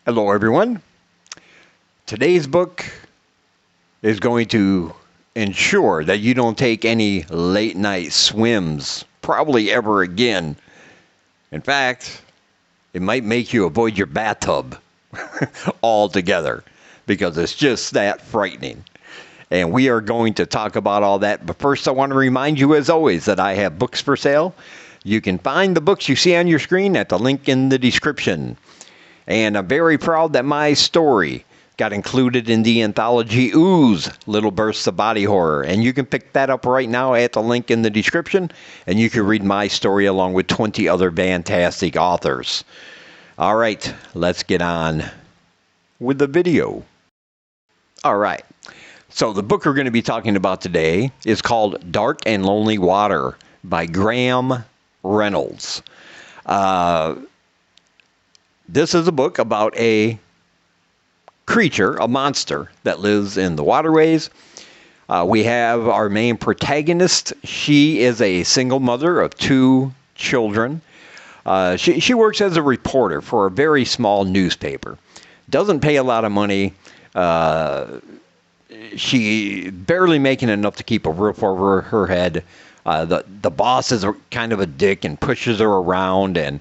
Hello, everyone. Today's book is going to ensure that you don't take any late night swims, probably ever again. In fact, it might make you avoid your bathtub altogether because it's just that frightening. And we are going to talk about all that. But first, I want to remind you, as always, that I have books for sale. You can find the books you see on your screen at the link in the description. And I'm very proud that my story got included in the anthology Ooze, Little Bursts of Body Horror. And you can pick that up right now at the link in the description. And you can read my story along with 20 other fantastic authors. All right, let's get on with the video. All right, so the book we're going to be talking about today is called Dark and Lonely Water by Graeme Reynolds. This is a book about a creature, a monster, that lives in the waterways. We have our main protagonist. She is a single mother of 2 children. She works as a reporter for a very small newspaper. Doesn't pay a lot of money. She barely making enough to keep a roof over her head. The boss is kind of a dick and pushes her around, and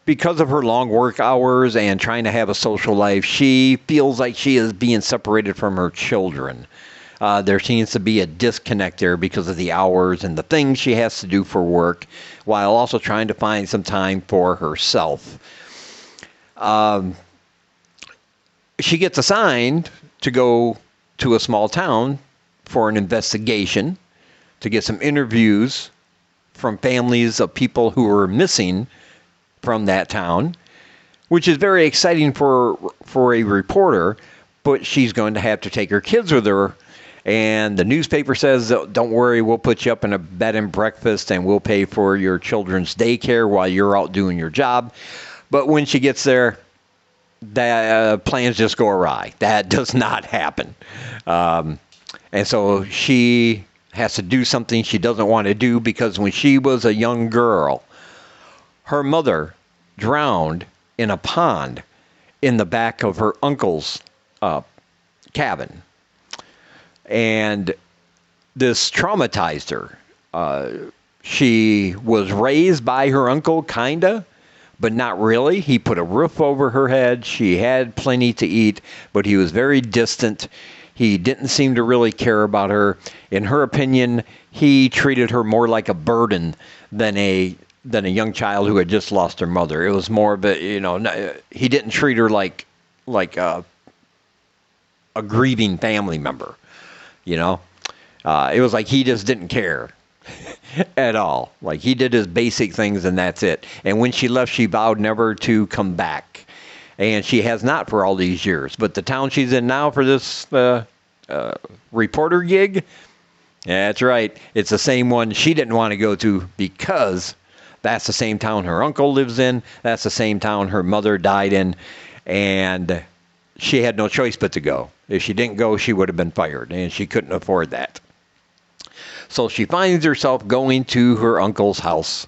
because of her long work hours and trying to have a social life, she feels like she is being separated from her children. There seems to be a disconnect there because of the hours and the things she has to do for work, while also trying to find some time for herself. She gets assigned to go to a small town for an investigation, to get some interviews from families of people who are missing from that town, which is very exciting for a reporter, but she's going to have to take her kids with her. And the newspaper says, don't worry, we'll put you up in a bed and breakfast and we'll pay for your children's daycare while you're out doing your job. But when she gets there, the plans just go awry. That does not happen. And so she has to do something she doesn't want to do, because when she was a young girl, her mother drowned in a pond in the back of her uncle's cabin. And this traumatized her. She was raised by her uncle, kinda, but not really. He put a roof over her head. She had plenty to eat, but he was very distant. He didn't seem to really care about her. In her opinion, he treated her more like a burden than a young child who had just lost her mother. It was more of a, he didn't treat her like a grieving family member, It was like he just didn't care at all. Like, he did his basic things and that's it. And when she left, she vowed never to come back. And she has not for all these years. But the town she's in now for this reporter gig, that's right, it's the same one she didn't want to go to, because that's the same town her uncle lives in. That's the same town her mother died in. And she had no choice but to go. If she didn't go, she would have been fired, and she couldn't afford that. So she finds herself going to her uncle's house.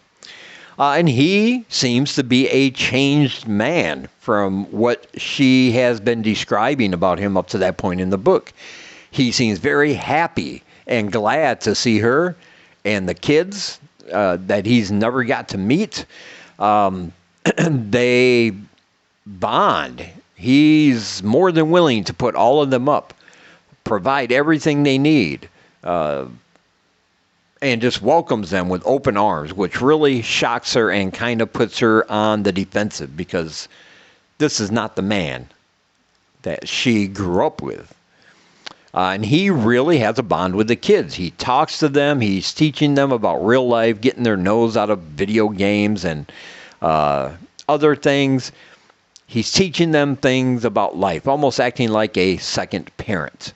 And he seems to be a changed man from what she has been describing about him up to that point in the book. He seems very happy and glad to see her and the kids that he's never got to meet. They bond. He's more than willing to put all of them up, provide everything they need, and just welcomes them with open arms, which really shocks her and kind of puts her on the defensive, because this is not the man that she grew up with. And he really has a bond with the kids. He talks to them. He's teaching them about real life, getting their nose out of video games and other things. He's teaching them things about life, almost acting like a second parent.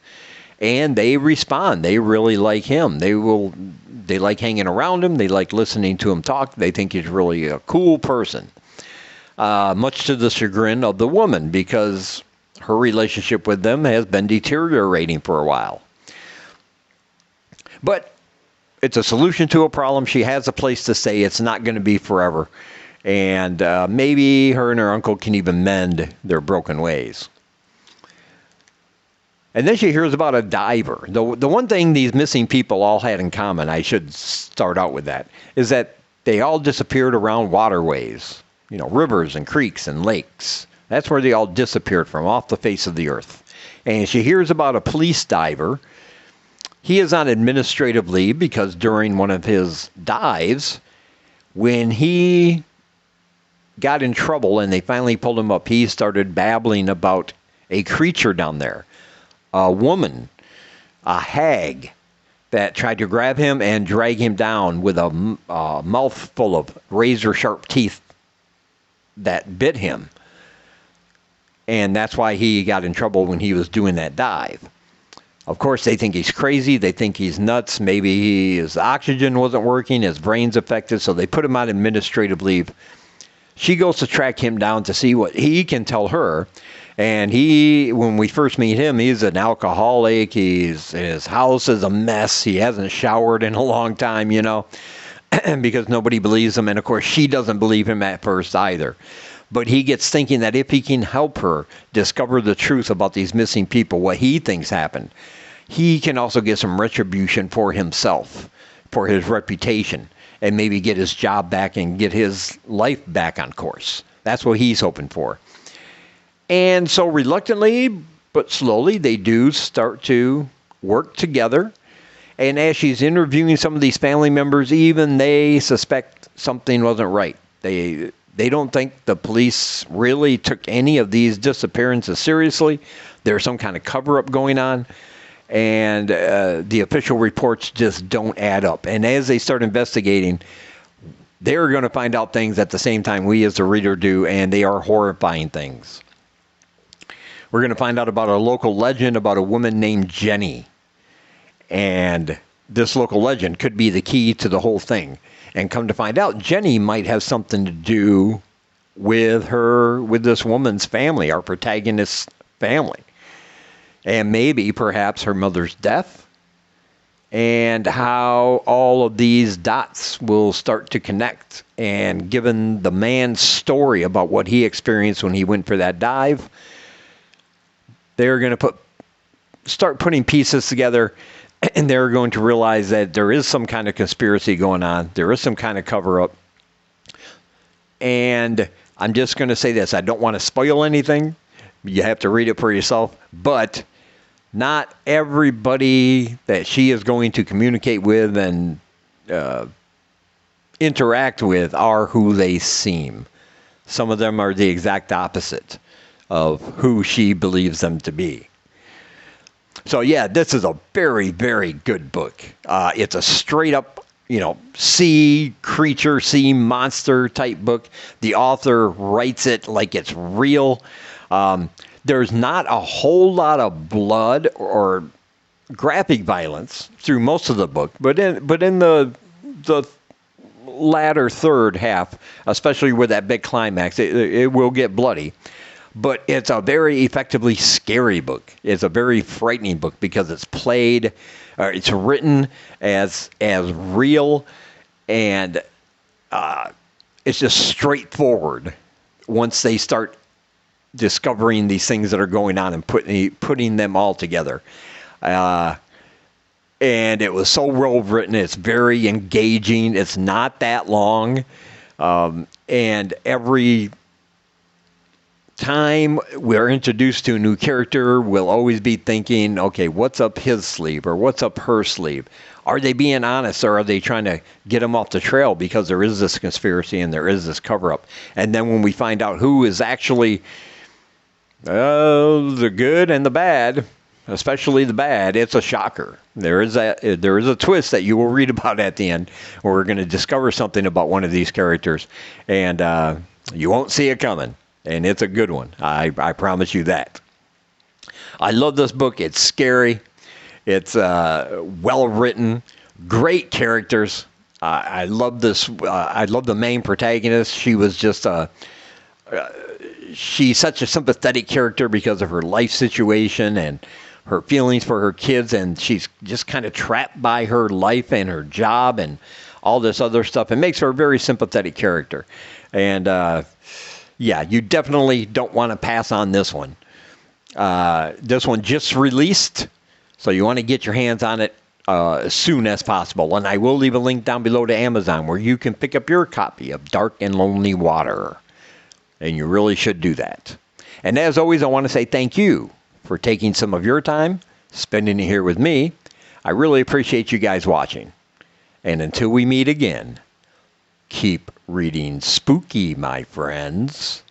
And they respond. They really like him. They like hanging around him. They like listening to him talk. They think he's really a cool person. Much to the chagrin of the woman, because her relationship with them has been deteriorating for a while. But it's a solution to a problem. She has a place to stay. It's not going to be forever. And maybe her and her uncle can even mend their broken ways. And then she hears about a diver. The one thing these missing people all had in common, I should start out with that, is that they all disappeared around waterways, rivers and creeks and lakes. That's where they all disappeared from, off the face of the earth. And she hears about a police diver. He is on administrative leave because during one of his dives, when he got in trouble and they finally pulled him up, he started babbling about a creature down there. A woman, a hag, that tried to grab him and drag him down with a mouth full of razor-sharp teeth that bit him. And that's why he got in trouble when he was doing that dive. Of course, they think he's crazy. They think he's nuts. Maybe his oxygen wasn't working. His brain's affected. So they put him on administrative leave. She goes to track him down to see what he can tell her. And when we first meet him, he's an alcoholic. His house is a mess. He hasn't showered in a long time, because nobody believes him. And of course, she doesn't believe him at first either. But he gets thinking that if he can help her discover the truth about these missing people, what he thinks happened, he can also get some retribution for himself, for his reputation, and maybe get his job back and get his life back on course. That's what he's hoping for. And so reluctantly, but slowly, they do start to work together. And as she's interviewing some of these family members, even they suspect something wasn't right. They don't think the police really took any of these disappearances seriously. There's some kind of cover-up going on. And the official reports just don't add up. And as they start investigating, they're going to find out things at the same time we as the reader do, and they are horrifying things. We're going to find out about a local legend about a woman named Jenny. And this local legend could be the key to the whole thing. And come to find out, Jenny might have something to do with this woman's family, our protagonist's family. And maybe perhaps her mother's death, and how all of these dots will start to connect. And given the man's story about what he experienced when he went for that dive, they're going to start putting pieces together, and they're going to realize that there is some kind of conspiracy going on. There is some kind of cover-up. And I'm just going to say this. I don't want to spoil anything. You have to read it for yourself. But not everybody that she is going to communicate with and interact with are who they seem. Some of them are the exact opposite of who she believes them to be. So yeah, this is a very, very good book. It's a straight up, sea creature, sea monster type book. The author writes it like it's real. There's not a whole lot of blood or graphic violence through most of the book, but in the latter third half, especially with that big climax, it will get bloody. But it's a very effectively scary book. It's a very frightening book because it's it's written as real, and it's just straightforward once they start discovering these things that are going on and putting them all together. And it was so well written. It's very engaging. It's not that long. And every time we're introduced to a new character, we'll always be thinking, okay, what's up his sleeve or what's up her sleeve? Are they being honest, or are they trying to get him off the trail because there is this conspiracy and there is this cover-up? And then when we find out who is actually the good and the bad, especially the bad, it's a shocker. There is a twist that you will read about at the end, where we're going to discover something about one of these characters, and you won't see it coming. And it's a good one. I promise you that. I love this book. It's scary. It's well written. Great characters. I love this. I love the main protagonist. She was just she's such a sympathetic character because of her life situation and her feelings for her kids. And she's just kind of trapped by her life and her job and all this other stuff. It makes her a very sympathetic character. And yeah, you definitely don't want to pass on this one. This one just released, so you want to get your hands on it as soon as possible. And I will leave a link down below to Amazon where you can pick up your copy of Dark and Lonely Water. And you really should do that. And as always, I want to say thank you for taking some of your time, spending it here with me. I really appreciate you guys watching. And until we meet again, keep reading spooky, my friends.